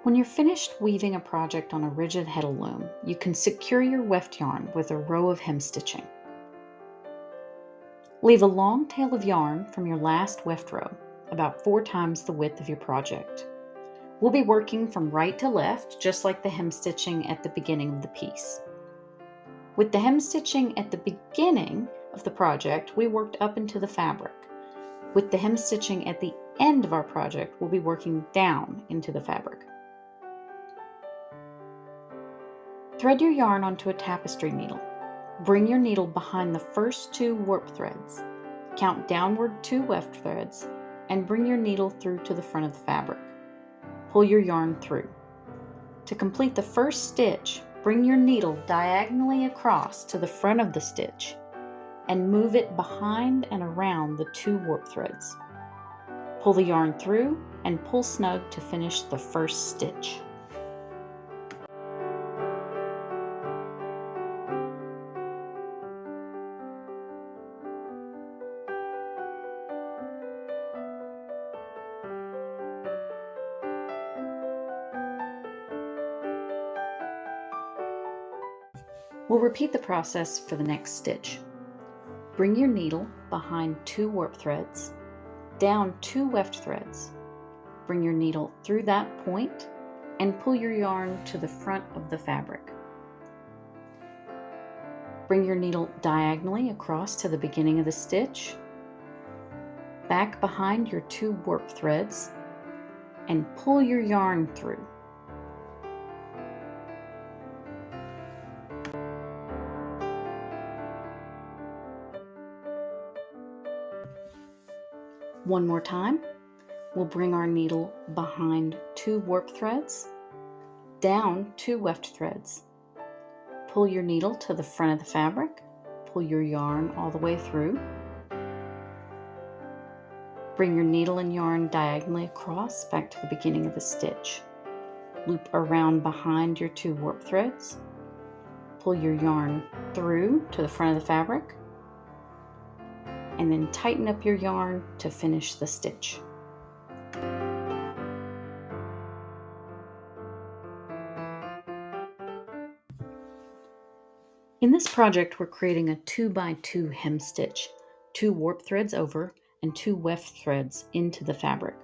When you're finished weaving a project on a rigid Heddle Loom, you can secure your weft yarn with a row of hem stitching. Leave a long tail of yarn from your last weft row, about 4 times the width of your project. We'll be working from right to left, just like the hem stitching at the beginning of the piece. With the hem stitching at the beginning of the project, we worked up into the fabric. With the hem stitching at the end of our project, we'll be working down into the fabric. Thread your yarn onto a tapestry needle. Bring your needle behind the first 2 warp threads. Count downward 2 weft threads and bring your needle through to the front of the fabric. Pull your yarn through. To complete the first stitch, bring your needle diagonally across to the front of the stitch and move it behind and around the 2 warp threads. Pull the yarn through and pull snug to finish the first stitch. We'll repeat the process for the next stitch. Bring your needle behind 2 warp threads, down 2 weft threads. Bring your needle through that point and pull your yarn to the front of the fabric. Bring your needle diagonally across to the beginning of the stitch, back behind your 2 warp threads, and pull your yarn through. One more time, we'll bring our needle behind 2 warp threads, down 2 weft threads. Pull your needle to the front of the fabric, pull your yarn all the way through. Bring your needle and yarn diagonally across back to the beginning of the stitch. Loop around behind your 2 warp threads. Pull your yarn through to the front of the fabric, and then tighten up your yarn to finish the stitch. In this project, we're creating a 2x2 hem stitch, 2 warp threads over and 2 weft threads into the fabric.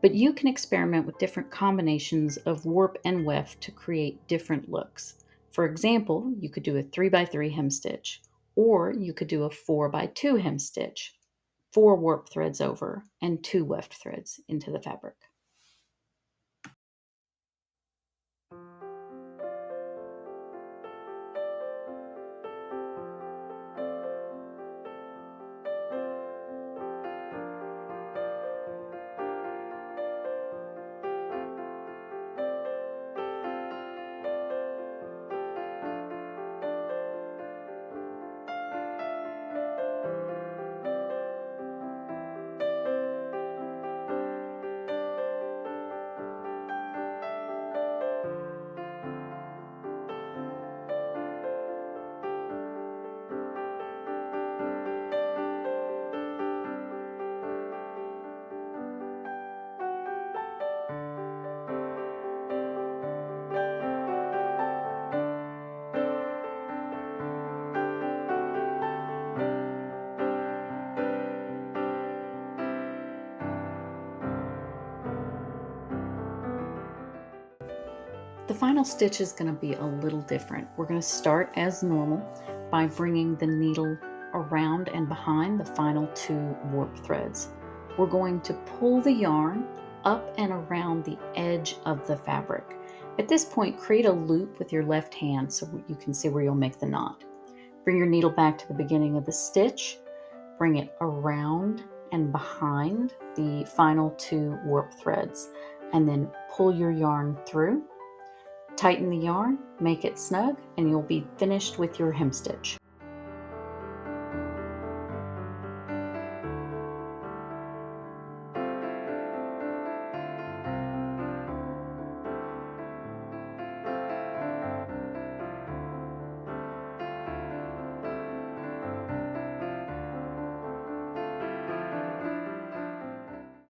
But you can experiment with different combinations of warp and weft to create different looks. For example, you could do a 3x3 hem stitch, or you could do a 4x2 hem stitch, 4 warp threads over and 2 weft threads into the fabric. The final stitch is going to be a little different. We're going to start as normal by bringing the needle around and behind the final 2 warp threads. We're going to pull the yarn up and around the edge of the fabric. At this point, create a loop with your left hand so you can see where you'll make the knot. Bring your needle back to the beginning of the stitch, bring it around and behind the final 2 warp threads, and then pull your yarn through. Tighten the yarn, make it snug, and you'll be finished with your hem stitch.